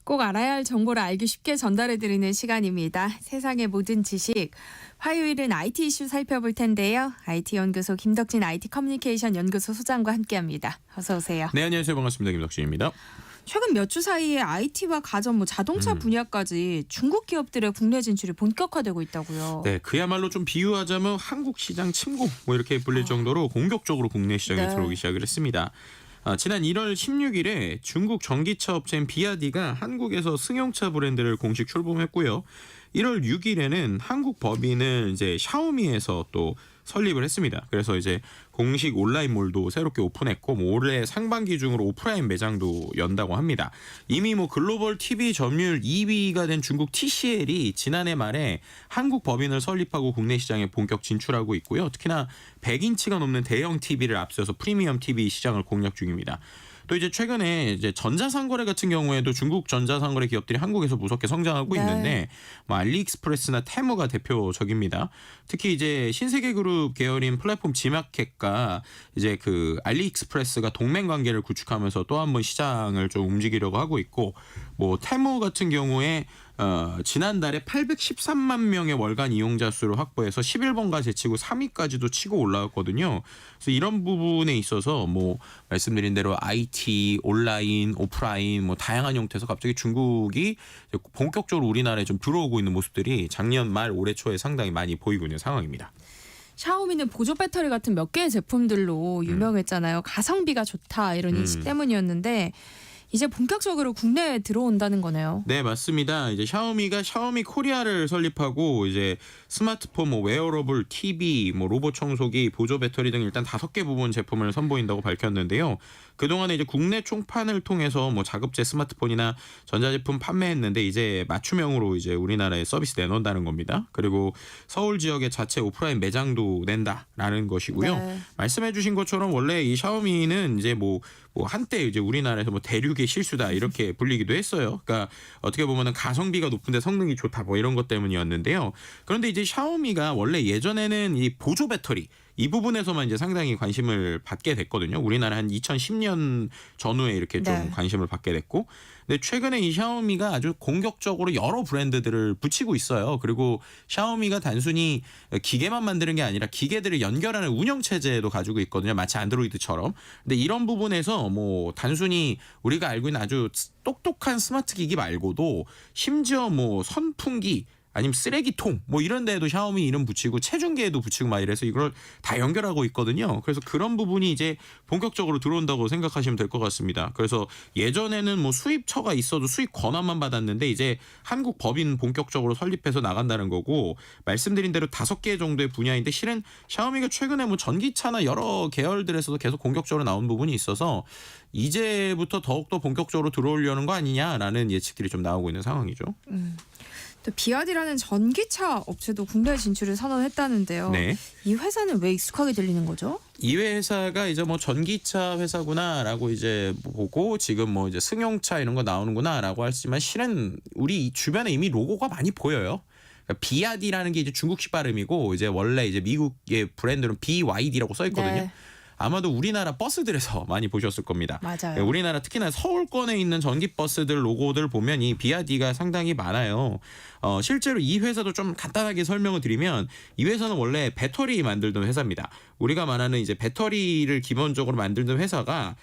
꼭 알아야 할 정보를 알기 쉽게 전달해드리는 시간입니다. 세상의 모든 지식. 화요일은 IT 이슈 살펴볼 텐데요. IT연구소 김덕진 IT 커뮤니케이션 연구소 소장과 함께합니다. 어서 오세요. 네, 안녕하세요. 반갑습니다. 김덕진입니다. 최근 몇 주 사이에 IT와 가전, 자동차 분야까지 중국 기업들의 국내 진출이 본격화되고 있다고요. 네, 그야말로 좀 비유하자면 한국 시장 침공 이렇게 불릴 정도로 공격적으로 국내 시장에 들어오기 시작을 했습니다. 지난 1월 16일에 중국 전기차 업체인 비아디가 한국에서 승용차 브랜드를 공식 출범했고요. 1월 6일에는 한국 법인을 이제 샤오미에서 또 설립을 했습니다. 그래서 이제 공식 온라인몰도 새롭게 오픈했고 올해 상반기 중으로 오프라인 매장도 연다고 합니다. 이미 글로벌 TV 점유율 2위가 된 중국 TCL이 지난해 말에 한국 법인을 설립하고 국내 시장에 본격 진출하고 있고요. 특히나 100인치가 넘는 대형 TV를 앞서서 프리미엄 TV 시장을 공략 중입니다. 또 이제 최근에 이제 전자상거래 같은 경우에도 중국 전자상거래 기업들이 한국에서 무섭게 성장하고 있는데 알리익스프레스나 테무가 대표적입니다. 특히 이제 신세계그룹 계열인 플랫폼 지마켓과 이제 알리익스프레스가 동맹 관계를 구축하면서 또 한 번 시장을 좀 움직이려고 하고 있고 테무 같은 경우에 지난달에 813만 명의 월간 이용자 수를 확보해서 11번가 제치고 3위까지도 치고 올라왔거든요. 그래서 이런 부분에 있어서 말씀드린 대로 IT, 온라인, 오프라인 다양한 형태에서 갑자기 중국이 본격적으로 우리나라에 좀 들어오고 있는 모습들이 작년 말 올해 초에 상당히 많이 보이고 있는 상황입니다. 샤오미는 보조 배터리 같은 몇 개의 제품들로 유명했잖아요. 가성비가 좋다 이런 인식 때문이었는데 이제 본격적으로 국내에 들어온다는 거네요. 네, 맞습니다. 이제 샤오미가 샤오미 코리아를 설립하고 이제 스마트폰, 웨어러블, TV, 로봇 청소기, 보조 배터리 등 일단 5개 부분 제품을 선보인다고 밝혔는데요. 그동안에 이제 국내 총판을 통해서 자급제 스마트폰이나 전자제품 판매했는데 이제 맞춤형으로 이제 우리나라에 서비스 내놓는다는 겁니다. 그리고 서울 지역에 자체 오프라인 매장도 낸다라는 것이고요. 네. 말씀해주신 것처럼 원래 이 샤오미는 이제 한때 이제 우리나라에서 대륙의 실수다 이렇게 불리기도 했어요. 그러니까 어떻게 보면은 가성비가 높은데 성능이 좋다 이런 것 때문이었는데요. 그런데 이제 샤오미가 원래 예전에는 이 보조 배터리 이 부분에서만 이제 상당히 관심을 받게 됐거든요. 우리나라 한 2010년 전후에 이렇게 좀 관심을 받게 됐고, 근데 최근에 이 샤오미가 아주 공격적으로 여러 브랜드들을 붙이고 있어요. 그리고 샤오미가 단순히 기계만 만드는 게 아니라 기계들을 연결하는 운영 체제도 가지고 있거든요. 마치 안드로이드처럼. 근데 이런 부분에서 단순히 우리가 알고 있는 아주 똑똑한 스마트 기기 말고도 심지어 선풍기 아니면 쓰레기통 이런 데에도 샤오미 이름 붙이고 체중계에도 붙이고 이래서 이걸 다 연결하고 있거든요. 그래서 그런 부분이 이제 본격적으로 들어온다고 생각하시면 될 것 같습니다. 그래서 예전에는 수입처가 있어도 수입 권한만 받았는데 이제 한국 법인 본격적으로 설립해서 나간다는 거고, 말씀드린 대로 5개 정도의 분야인데 실은 샤오미가 최근에 전기차나 여러 계열들에서도 계속 공격적으로 나온 부분이 있어서 이제부터 더욱더 본격적으로 들어오려는 거 아니냐라는 예측들이 좀 나오고 있는 상황이죠. 또 비아디라는 전기차 업체도 국내 진출을 선언했다는데요. 네. 이 회사는 왜 익숙하게 들리는 거죠? 이 회사가 이제 전기차 회사구나라고 이제 보고 지금 이제 승용차 이런 거 나오는구나라고 하지만 실은 우리 주변에 이미 로고가 많이 보여요. 그러니까 비아디라는 게 이제 중국식 발음이고 이제 원래 이제 미국의 브랜드는 BYD라고 써 있거든요. 네. 아마도 우리나라 버스들에서 많이 보셨을 겁니다. 맞아요. 우리나라 특히나 서울권에 있는 전기버스들 로고들 보면 이 비아디가 상당히 많아요. 실제로 이 회사도 좀 간단하게 설명을 드리면 이 회사는 원래 배터리 만들던 회사입니다. 우리가 말하는 이제 배터리를 기본적으로 만들던 회사가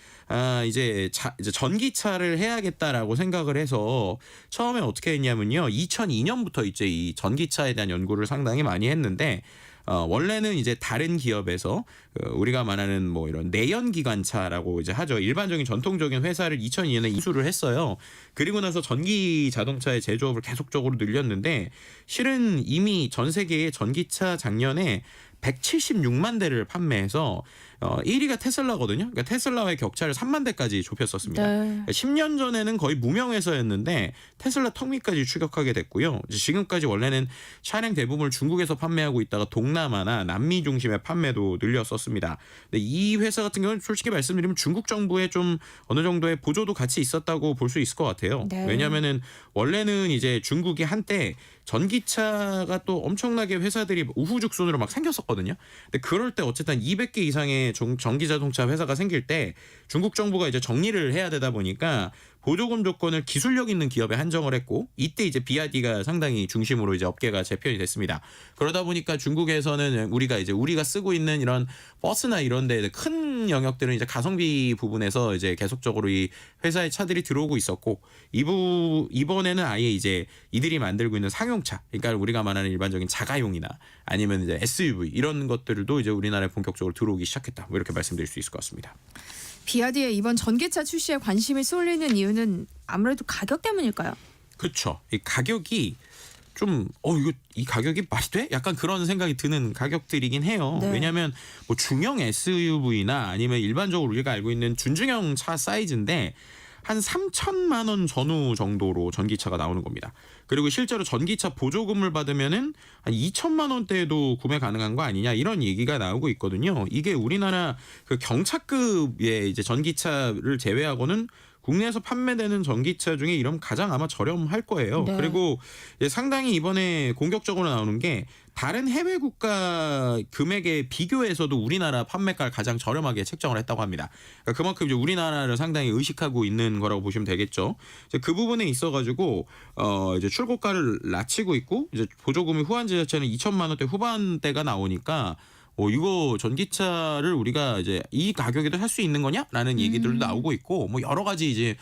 이제 전기차를 해야겠다라고 생각을 해서 처음에 어떻게 했냐면요. 2002년부터 이제 이 전기차에 대한 연구를 상당히 많이 했는데 원래는 이제 다른 기업에서 우리가 말하는 이런 내연기관차라고 이제 하죠. 일반적인 전통적인 회사를 2002년에 인수를 했어요. 그리고 나서 전기 자동차의 제조업을 계속적으로 늘렸는데 실은 이미 전 세계의 전기차 작년에 176만 대를 판매해서 1위가 테슬라거든요. 그러니까 테슬라와의 격차를 3만 대까지 좁혔었습니다. 네. 10년 전에는 거의 무명회사였는데 테슬라 턱밑까지 추격하게 됐고요. 지금까지 원래는 차량 대부분을 중국에서 판매하고 있다가 동남아나 남미 중심의 판매도 늘렸었습니다. 근데 이 회사 같은 경우는 솔직히 말씀드리면 중국 정부의 좀 어느 정도의 보조도 같이 있었다고 볼 수 있을 것 같아요. 네. 왜냐하면은 원래는 이제 중국이 한때 전기차가 또 엄청나게 회사들이 우후죽순으로 막 생겼었거든요. 근데 그럴 때 어쨌든 200개 이상의 전기 자동차 회사가 생길 때 중국 정부가 이제 정리를 해야 되다 보니까 보조금 조건을 기술력 있는 기업에 한정을 했고 이때 이제 비아디가 상당히 중심으로 이제 업계가 재편이 됐습니다. 그러다 보니까 중국에서는 우리가 쓰고 있는 이런 버스나 이런 데 큰 영역들은 이제 가성비 부분에서 이제 계속적으로 이 회사의 차들이 들어오고 있었고 이번에는 아예 이제 이들이 만들고 있는 상용차, 그러니까 우리가 말하는 일반적인 자가용이나 아니면 이제 SUV 이런 것들도 이제 우리나라에 본격적으로 들어오기 시작했다. 뭐 이렇게 말씀드릴 수 있을 것 같습니다. 비아디의 이번 전기차 출시에 관심이 쏠리는 이유는 아무래도 가격 때문일까요? 그렇죠. 이 가격이 좀 이 가격이 말이 돼? 약간 그런 생각이 드는 가격들이긴 해요. 네. 왜냐하면 뭐 중형 SUV나 아니면 일반적으로 우리가 알고 있는 준중형 차 사이즈인데 한 3천만 원 전후 정도로 전기차가 나오는 겁니다. 그리고 실제로 전기차 보조금을 받으면은 한 2천만 원대에도 구매 가능한 거 아니냐 이런 얘기가 나오고 있거든요. 이게 우리나라 그 경차급의 이제 전기차를 제외하고는 국내에서 판매되는 전기차 중에 이런 가장 아마 저렴할 거예요. 네. 그리고 상당히 이번에 공격적으로 나오는 게 다른 해외 국가 금액에 비교해서도 우리나라 판매가를 가장 저렴하게 책정을 했다고 합니다. 그러니까 그만큼 이제 우리나라를 상당히 의식하고 있는 거라고 보시면 되겠죠. 이제 그 부분에 있어가지고 이제 출고가를 낮추고 있고 이제 보조금이 후한제 자체는 2천만 원대 후반대가 나오니까. 이거 전기차를 우리가 이제 이 가격에도 할 수 있는 거냐라는 얘기들도 나오고 있고 뭐 여러 가지 이제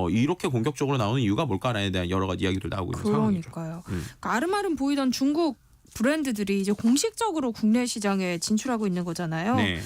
이렇게 공격적으로 나오는 이유가 뭘까에 대한 여러 가지 이야기들 나오고 있는 상황이죠. 그러니까요. 그러니까 아름아름 보이던 중국 브랜드들이 이제 공식적으로 국내 시장에 진출하고 있는 거잖아요. 네.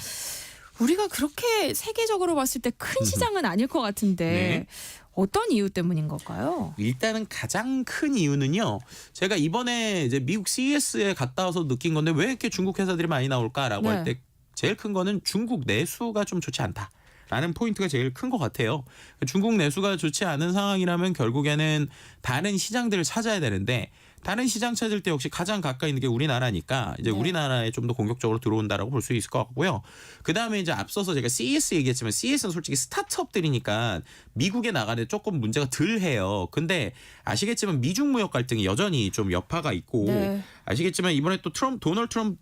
우리가 그렇게 세계적으로 봤을 때 큰 시장은 아닐 것 같은데 네. 어떤 이유 때문인 걸까요? 일단은 가장 큰 이유는요. 제가 이번에 이제 미국 CES에 갔다 와서 느낀 건데 왜 이렇게 중국 회사들이 많이 나올까라고 네. 할 때 제일 큰 거는 중국 내수가 좀 좋지 않다. 라는 포인트가 제일 큰 것 같아요. 중국 내수가 좋지 않은 상황이라면 결국에는 다른 시장들을 찾아야 되는데 다른 시장 찾을 때 역시 가장 가까이 있는 게 우리나라니까 이제 네. 우리나라에 좀 더 공격적으로 들어온다라고 볼 수 있을 것 같고요. 그다음에 이제 앞서서 제가 CES 얘기했지만 CES는 솔직히 스타트업들이니까 미국에 나가는 조금 문제가 덜 해요. 근데 아시겠지만 미중 무역 갈등이 여전히 좀 여파가 있고 네. 아시겠지만 이번에 또 도널드 트럼프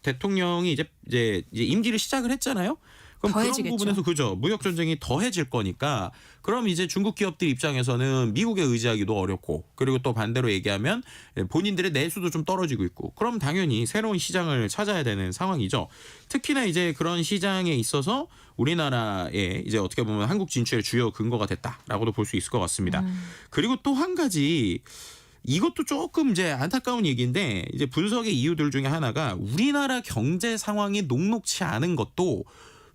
대통령이 이제 임기를 시작을 했잖아요. 그럼 더해지겠죠. 그런 부분에서 그죠. 무역 전쟁이 더해질 거니까 그럼 이제 중국 기업들 입장에서는 미국에 의지하기도 어렵고 그리고 또 반대로 얘기하면 본인들의 내수도 좀 떨어지고 있고 그럼 당연히 새로운 시장을 찾아야 되는 상황이죠. 특히나 이제 그런 시장에 있어서 우리나라에 이제 어떻게 보면 한국 진출의 주요 근거가 됐다라고도 볼 수 있을 것 같습니다. 그리고 또 한 가지 이것도 조금 이제 안타까운 얘기인데 이제 분석의 이유들 중에 하나가 우리나라 경제 상황이 녹록치 않은 것도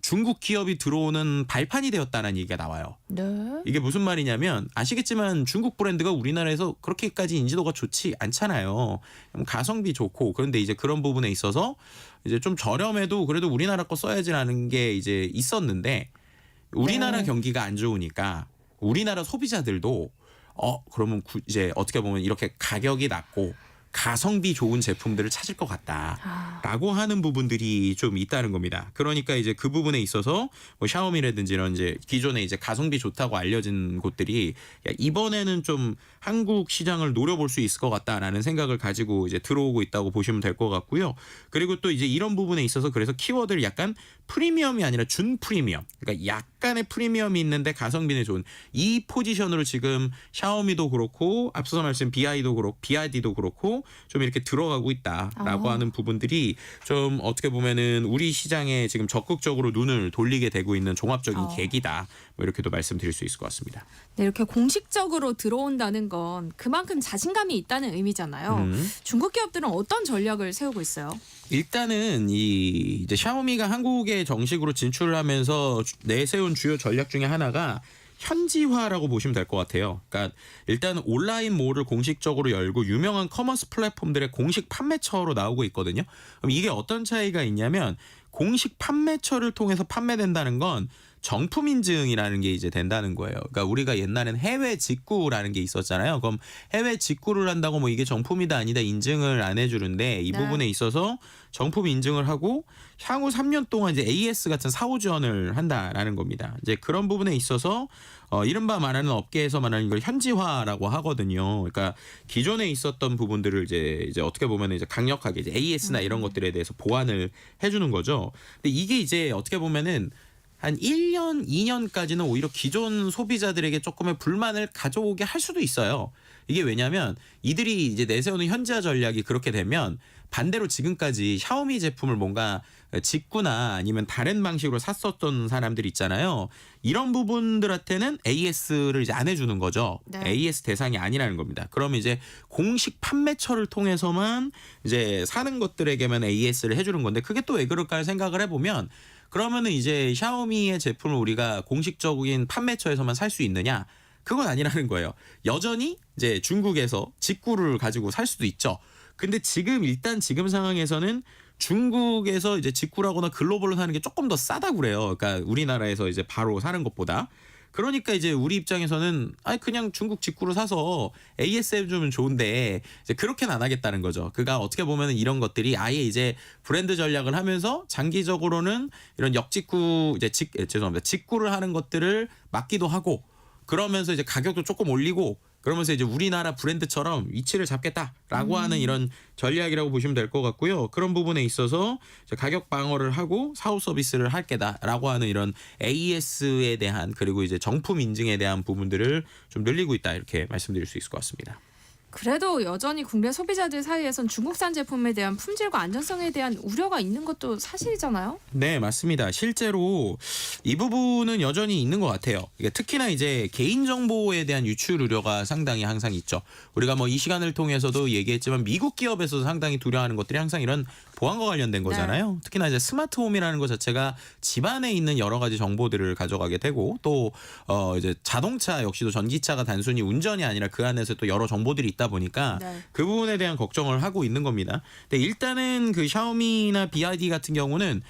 중국 기업이 들어오는 발판이 되었다는 얘기가 나와요. 네. 이게 무슨 말이냐면 아시겠지만 중국 브랜드가 우리나라에서 그렇게까지 인지도가 좋지 않잖아요. 가성비 좋고 그런데 이제 그런 부분에 있어서 이제 좀 저렴해도 그래도 우리나라 거 써야지라는 게 이제 있었는데 우리나라 네. 경기가 안 좋으니까 우리나라 소비자들도 그러면 이제 어떻게 보면 이렇게 가격이 낮고 가성비 좋은 제품들을 찾을 것 같다라고 하는 부분들이 좀 있다는 겁니다. 그러니까 이제 그 부분에 있어서 뭐 샤오미라든지 이런 이제 기존에 이제 가성비 좋다고 알려진 곳들이 이번에는 좀 한국 시장을 노려볼 수 있을 것 같다라는 생각을 가지고 이제 들어오고 있다고 보시면 될 것 같고요. 그리고 또 이제 이런 부분에 있어서 그래서 키워드를 약간 프리미엄이 아니라 준 프리미엄, 그러니까 약간의 프리미엄이 있는데 가성비는 좋은 이 포지션으로 지금 샤오미도 그렇고 앞서서 말씀 비아디도 그렇고 좀 이렇게 들어가고 있다라고 하는 부분들이 좀 어떻게 보면은 우리 시장에 지금 적극적으로 눈을 돌리게 되고 있는 종합적인 계기다. 뭐 이렇게도 말씀드릴 수 있을 것 같습니다. 네, 이렇게 공식적으로 들어온다는 건 그만큼 자신감이 있다는 의미잖아요. 중국 기업들은 어떤 전략을 세우고 있어요? 일단은 이제 샤오미가 한국에 정식으로 진출을 하면서 내세운 주요 전략 중에 하나가 현지화라고 보시면 될 것 같아요. 그러니까 일단 온라인 몰을 공식적으로 열고 유명한 커머스 플랫폼들의 공식 판매처로 나오고 있거든요. 그럼 이게 어떤 차이가 있냐면 공식 판매처를 통해서 판매된다는 건 정품 인증이라는 게 이제 된다는 거예요. 그러니까 우리가 옛날엔 해외 직구라는 게 있었잖아요. 그럼 해외 직구를 한다고 뭐 이게 정품이다 아니다 인증을 안 해주는데 이 부분에 있어서 정품 인증을 하고 향후 3년 동안 이제 AS 같은 사후 지원을 한다라는 겁니다. 이제 그런 부분에 있어서 이른바 말하는 업계에서 말하는 이걸 현지화라고 하거든요. 그러니까 기존에 있었던 부분들을 이제 어떻게 보면 이제 강력하게 이제 AS나 이런 것들에 대해서 보완을 해주는 거죠. 근데 이게 이제 어떻게 보면은 한 1년, 2년까지는 오히려 기존 소비자들에게 조금의 불만을 가져오게 할 수도 있어요. 이게 왜냐하면 이들이 이제 내세우는 현지화 전략이 그렇게 되면 반대로 지금까지 샤오미 제품을 뭔가 직구나 아니면 다른 방식으로 샀었던 사람들 있잖아요. 이런 부분들한테는 AS를 이제 안 해주는 거죠. 네. AS 대상이 아니라는 겁니다. 그러면 이제 공식 판매처를 통해서만 이제 사는 것들에게만 AS를 해주는 건데 그게 또 왜 그럴까 생각을 해보면 그러면은 이제 샤오미의 제품을 우리가 공식적인 판매처에서만 살 수 있느냐? 그건 아니라는 거예요. 여전히 이제 중국에서 직구를 가지고 살 수도 있죠. 근데 일단 지금 상황에서는 중국에서 이제 직구라거나 글로벌로 사는 게 조금 더 싸다고 그래요. 그러니까 우리나라에서 이제 바로 사는 것보다. 그러니까 이제 우리 입장에서는 그냥 중국 직구로 사서 ASM 주면 좋은데 이제 그렇게는 안 하겠다는 거죠. 그가 어떻게 보면 이런 것들이 아예 이제 브랜드 전략을 하면서 장기적으로는 이런 역직구 이제 직구를 하는 것들을 막기도 하고 그러면서 이제 가격도 조금 올리고 그러면서 이제 우리나라 브랜드처럼 위치를 잡겠다라고 하는 이런 전략이라고 보시면 될 것 같고요. 그런 부분에 있어서 가격 방어를 하고 사후 서비스를 할 게다라고 하는 이런 AS에 대한 그리고 이제 정품 인증에 대한 부분들을 좀 늘리고 있다 이렇게 말씀드릴 수 있을 것 같습니다. 그래도 여전히 국내 소비자들 사이에선 중국산 제품에 대한 품질과 안전성에 대한 우려가 있는 것도 사실이잖아요. 네, 맞습니다. 실제로 이 부분은 여전히 있는 것 같아요. 특히나 이제 개인정보에 대한 유출 우려가 상당히 항상 있죠. 우리가 뭐 이 시간을 통해서도 얘기했지만 미국 기업에서도 상당히 두려워하는 것들이 항상 이런 보안과 관련된 거잖아요. 네. 특히나 이제 스마트홈이라는 것 자체가 집안에 있는 여러 가지 정보들을 가져가게 되고 또 이제 자동차 역시도 전기차가 단순히 운전이 아니라 그 안에서 또 여러 정보들이 있다 보니까 네. 그 부분에 대한 걱정을 하고 있는 겁니다. 근데 일단은 그 샤오미나 BYD 같은 경우는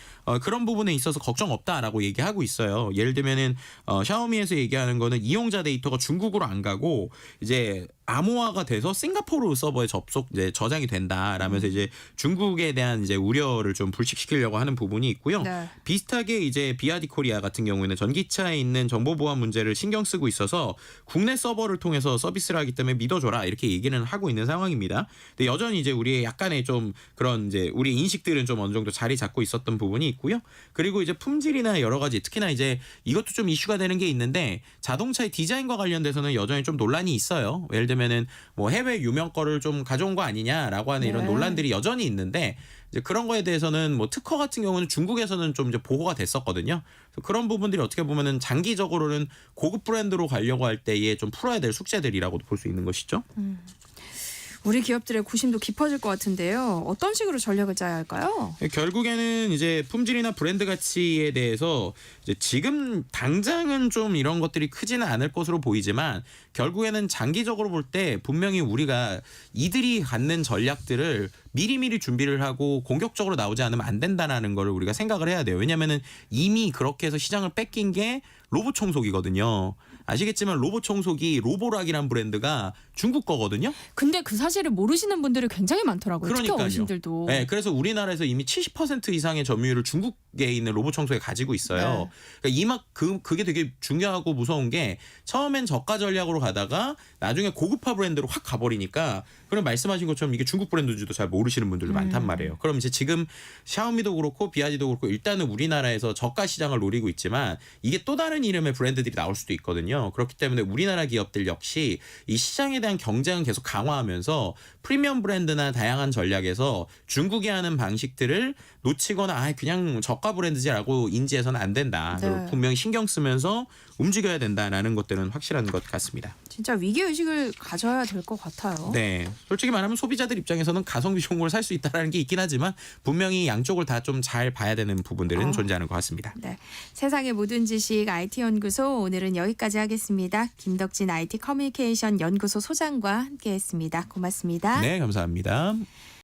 그런 부분에 있어서 걱정 없다라고 얘기하고 있어요. 예를 들면은 샤오미에서 얘기하는 거는 이용자 데이터가 중국으로 안 가고 이제 암호화가 돼서 싱가포르 서버에 이제 저장이 된다라면서 이제 중국에 대한 이제 우려를 좀 불식시키려고 하는 부분이 있고요. 네. 비슷하게 이제 BYD 코리아 같은 경우에는 전기차에 있는 정보 보안 문제를 신경 쓰고 있어서 국내 서버를 통해서 서비스를 하기 때문에 믿어줘라 이렇게 얘기는 하고 있는 상황입니다. 근데 여전히 이제 우리의 약간의 좀 그런 이제 우리 인식들은 좀 어느 정도 자리 잡고 있었던 부분이 있고요. 그리고 이제 품질이나 여러 가지 특히나 이제 이것도 좀 이슈가 되는 게 있는데 자동차의 디자인과 관련돼서는 여전히 좀 논란이 있어요. 예를 들면은 뭐 해외 유명 거를 좀 가져온 거 아니냐라고 하는 이런 네. 논란들이 여전히 있는데 이제 그런 거에 대해서는 뭐 특허 같은 경우는 중국에서는 좀 이제 보호가 됐었거든요. 그래서 그런 부분들이 어떻게 보면은 장기적으로는 고급 브랜드로 가려고 할 때에 좀 풀어야 될 숙제들이라고도 볼 수 있는 것이죠. 우리 기업들의 구심도 깊어질 것 같은데요. 어떤 식으로 전략을 짜야 할까요? 결국에는 이제 품질이나 브랜드 가치에 대해서 이제 지금 당장은 좀 이런 것들이 크지는 않을 것으로 보이지만 결국에는 장기적으로 볼 때 분명히 우리가 이들이 갖는 전략들을 미리미리 준비를 하고 공격적으로 나오지 않으면 안 된다는 걸 우리가 생각을 해야 돼요. 왜냐하면은 이미 그렇게 해서 시장을 뺏긴 게 로봇 청소기거든요. 아시겠지만 로봇 청소기 로보락이란 브랜드가 중국 거거든요. 근데 그 사실을 모르시는 분들이 굉장히 많더라고요. 특히 그러니까요. 어르신들도. 네, 그래서 우리나라에서 이미 70% 이상의 점유율을 중국에 있는 로봇 청소기가 가지고 있어요. 네. 그러니까 그게 되게 중요하고 무서운 게 처음엔 저가 전략으로 가다가 나중에 고급화 브랜드로 확 가버리니까 그럼 말씀하신 것처럼 이게 중국 브랜드인지도 잘 모르시는 분들도 많단 말이에요. 그럼 이제 지금 샤오미도 그렇고 BYD도 그렇고 일단은 우리나라에서 저가 시장을 노리고 있지만 이게 또 다른 이름의 브랜드들이 나올 수도 있거든요. 그렇기 때문에 우리나라 기업들 역시 이 시장에 대한 경쟁은 계속 강화하면서 프리미엄 브랜드나 다양한 전략에서 중국이 하는 방식들을 놓치거나 그냥 저가 브랜드지라고 인지해서는 안 된다. 네. 분명히 신경 쓰면서 움직여야 된다라는 것들은 확실한 것 같습니다. 진짜 위기의식을 가져야 될 것 같아요. 네, 솔직히 말하면 소비자들 입장에서는 가성비 좋은 걸 살 수 있다는 게 있긴 하지만 분명히 양쪽을 다 좀 잘 봐야 되는 부분들은 존재하는 것 같습니다. 네, 세상의 모든 지식 IT 연구소 오늘은 여기까지 하겠습니다. 김덕진 IT 커뮤니케이션 연구소 소장과 함께했습니다. 고맙습니다. 네, 감사합니다.